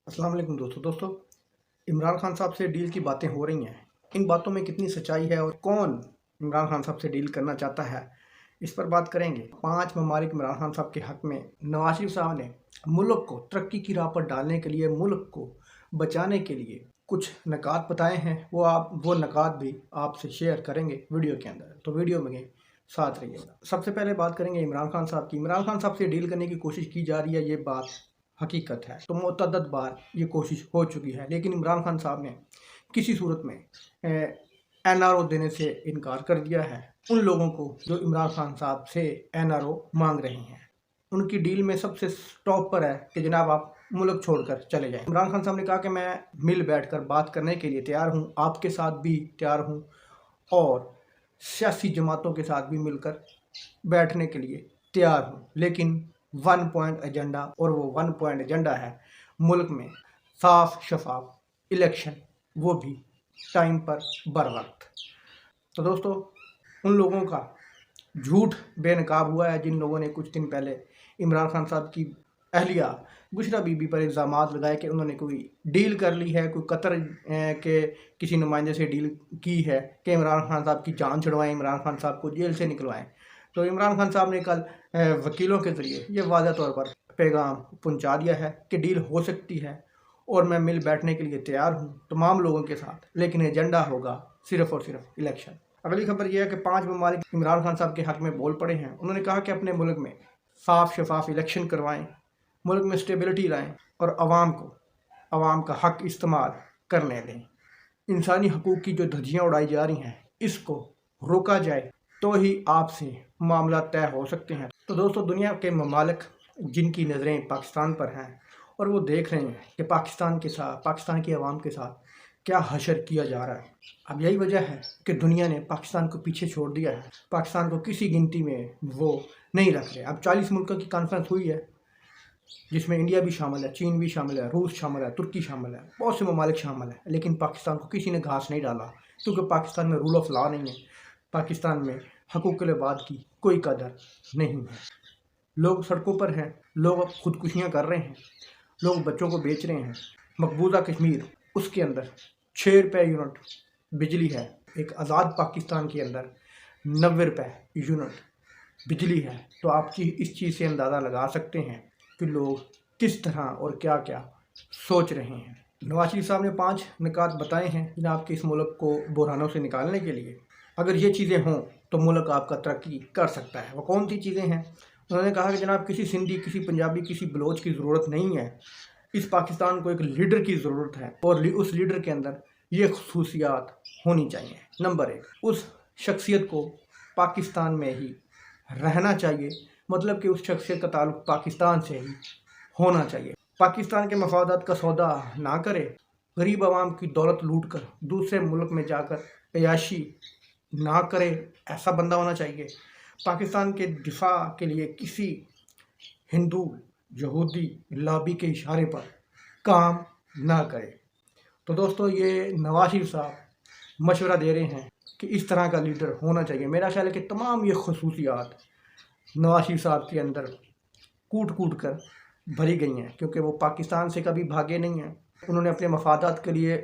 अस्सलाम वालेकुम दोस्तों इमरान खान साहब से डील की बातें हो रही हैं। इन बातों में कितनी सच्चाई है और कौन इमरान खान साहब से डील करना चाहता है, इस पर बात करेंगे। 5 ममालिक इमरान खान साहब के हक में नवाज शरीफ साहब ने मुल्क को तरक्की की राह पर डालने के लिए, मुल्क को बचाने के लिए कुछ नकात बताए हैं। वो नकात भी आपसे शेयर करेंगे वीडियो के अंदर, तो वीडियो में साथ रहिएगा। सबसे पहले बात करेंगे इमरान खान साहब की। इमरान खान साहब से डील करने की कोशिश की जा रही है, ये बात हकीकत है। तो मुतअद्दिद बार ये कोशिश हो चुकी है, लेकिन इमरान खान साहब ने किसी सूरत में NRO देने से इनकार कर दिया है उन लोगों को जो इमरान खान साहब से NRO मांग रहे हैं। उनकी डील में सबसे टॉप पर है कि जनाब आप मुल्क छोड़कर चले जाएं। इमरान खान साहब ने कहा कि मैं मिल बैठकर बात करने के लिए तैयार हूं, आपके साथ भी तैयार हूं और सियासी जमातों के साथ भी मिलकर बैठने के लिए तैयार हूं, लेकिन 1 पॉइंट एजेंडा, और वो 1 पॉइंट एजेंडा है मुल्क में साफ शफाफ इलेक्शन, वो भी टाइम पर बर वक्त। तो दोस्तों, उन लोगों का झूठ बेनकाब हुआ है जिन लोगों ने कुछ दिन पहले इमरान खान साहब की अहलिया बुशरा बीबी पर इल्ज़ाम लगाए कि उन्होंने कोई डील कर ली है, कोई कतर के किसी नुमाइंदे से डील की है कि इमरान खान साहब की जान छुड़वाएं, इमरान खान साहब को जेल से निकलवाएं। तो इमरान खान साहब ने कल वकीलों के ज़रिए ये वाज़ह तौर पर पैगाम पहुंचा दिया है कि डील हो सकती है और मैं मिल बैठने के लिए तैयार हूं तमाम लोगों के साथ, लेकिन एजेंडा होगा सिर्फ़ और सिर्फ इलेक्शन। अगली खबर यह है कि 5 ममालिक इमरान खान साहब के हक में बोल पड़े हैं। उन्होंने कहा कि अपने मुल्क में साफ शफाफ इलेक्शन करवाएं, मुल्क में स्टेबिलिटी लाएं और आवाम का हक इस्तेमाल करने दें। इंसानी हकूक़ की जो धज्जियाँ उड़ाई जा रही हैं, इसको रोका जाए तो ही आपसे मामला तय हो सकते हैं। तो दोस्तों, दुनिया के ममालिक जिनकी नज़रें पाकिस्तान पर हैं और वो देख रहे हैं कि पाकिस्तान के साथ, पाकिस्तान की आवाम के साथ क्या हशर किया जा रहा है। अब यही वजह है कि दुनिया ने पाकिस्तान को पीछे छोड़ दिया है, पाकिस्तान को किसी गिनती में वो नहीं रख रहे। अब 40 मुल्कों की कॉन्फ्रेंस हुई है जिसमें इंडिया भी शामिल है, चीन भी शामिल है, रूस शामिल है, तुर्की शामिल है, बहुत से ममालिक शामिल है, लेकिन पाकिस्तान को किसी ने घास नहीं डाला, क्योंकि पाकिस्तान में रूल ऑफ लॉ नहीं है, पाकिस्तान में हकूक़ लिबाद की कोई कदर नहीं है। लोग सड़कों पर हैं, लोग खुदकुशियाँ कर रहे हैं, लोग बच्चों को बेच रहे हैं। मकबूजा कश्मीर, उसके अंदर 6 रुपये यूनिट बिजली है। एक आज़ाद पाकिस्तान के अंदर 90 रुपये यूनिट बिजली है। तो आप इस चीज़ से अंदाज़ा लगा सकते हैं कि लोग किस तरह और क्या क्या सोच रहे हैं। नवाज शरीफ साहब ने 5 निकात बताए हैं जनाब कि इस मुल्क को बुहरानों से निकालने के लिए अगर ये चीज़ें हों तो मुल्क आपका तरक्की कर सकता है। वो कौन सी चीज़ें हैं? उन्होंने कहा कि जनाब किसी सिंधी, किसी पंजाबी, किसी बलोच की ज़रूरत नहीं है, इस पाकिस्तान को एक लीडर की ज़रूरत है और उस लीडर के अंदर ये खसूसियात होनी चाहिए। नंबर 1, उस शख्सियत को पाकिस्तान में ही रहना चाहिए, मतलब कि उस शख्सियत का ताल्लुक पाकिस्तान से ही होना चाहिए। पाकिस्तान के मफादात का सौदा ना करे, गरीब आवाम की दौलत लूट कर दूसरे मुल्क में जाकर अयाशी ना करे, ऐसा बंदा होना चाहिए। पाकिस्तान के दिफा के लिए किसी हिंदू यहूदी लॉबी के इशारे पर काम ना करे। तो दोस्तों, ये नवाज शरीफ साहब मशवरा दे रहे हैं कि इस तरह का लीडर होना चाहिए। मेरा ख्याल है कि तमाम ये खसूसियात नवाज शरीफ साहब के अंदर कूट कूट कर भरी गई हैं, क्योंकि वो पाकिस्तान से कभी भागे नहीं हैं। उन्होंने अपने मफादात के लिए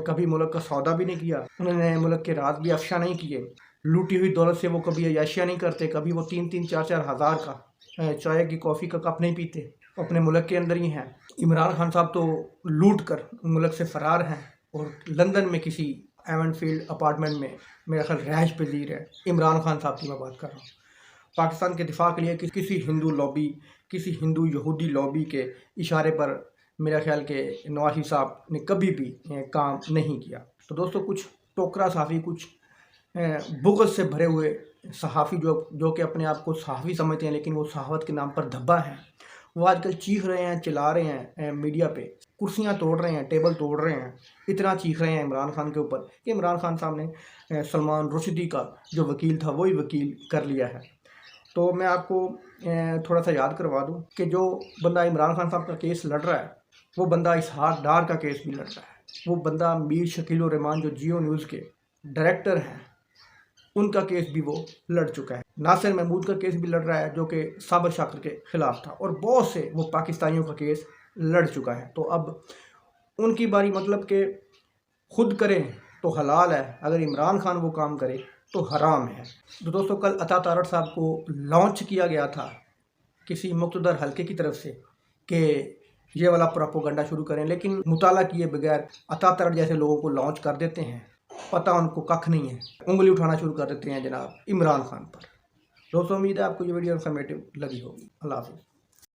कभी मुल्क का सौदा भी नहीं किया, उन्होंने मुल्क के राज भी अफशा नहीं किए। लूटी हुई दौलत से वो कभी अयाशियाँ नहीं करते, कभी वो 3-3, 4-4 हज़ार का चाय की कॉफ़ी का कप नहीं पीते, अपने मुल्क के अंदर ही हैं। इमरान खान साहब तो लूट कर मुल्क से फ़रार हैं और लंदन में किसी एवनफील्ड अपार्टमेंट में मेरा ख्याल रहायश पजीर है। इमरान खान साहब की मैं बात कर रहा हूँ। पाकिस्तान के दिफा के लिए किसी हिंदू लॉबी, किसी हिंदू यहूदी लॉबी के इशारे पर मेरा ख्याल के नवाज शरीफ साहब ने कभी भी काम नहीं किया। तो दोस्तों, कुछ टोकरा सहाफ़ी, कुछ बुग़्ज़ से भरे हुए सहाफ़ी जो कि अपने आप को सहाफ़ी समझते हैं, लेकिन वो सहावत के नाम पर धब्बा हैं, वो आजकल चीख रहे हैं, चिल्ला रहे हैं मीडिया पे, कुर्सियां तोड़ रहे हैं, टेबल तोड़ रहे हैं, इतना चीख रहे हैं इमरान खान के ऊपर कि इमरान खान साहब ने सलमान रुश्दी का जो वकील था वही वकील कर लिया है। तो मैं आपको थोड़ा सा याद करवा दूं कि जो बंदा इमरान खान साहब का केस लड़ रहा है, वो बंदा इसहाक डार का केस भी लड़ रहा है। वो बंदा मीर शकील उर रहमान जो जियो न्यूज़ के डायरेक्टर हैं, उनका केस भी वो लड़ चुका है। नासिर महमूद का केस भी लड़ रहा है जो कि साबिर शाकिर के ख़िलाफ़ था, और बहुत से वो पाकिस्तानियों का केस लड़ चुका है। तो अब उनकी बारी, मतलब कि खुद करें तो हलाल है, अगर इमरान खान वो काम करे तो हराम है। तो दोस्तों, कल अता तारड़ साहब को लॉन्च किया गया था किसी मुक़्तदर हल्के की तरफ से कि ये वाला प्रोपेगेंडा शुरू करें, लेकिन मुताला किए बगैर अता तारड़ जैसे लोगों को लॉन्च कर देते हैं। पता उनको कख नहीं है, उंगली उठाना शुरू कर देते हैं जनाब इमरान खान पर। दोस्तों, उम्मीद है आपको ये वीडियो इन्फॉर्मेटिव लगी होगी। अल्लाह हाफ़िज़।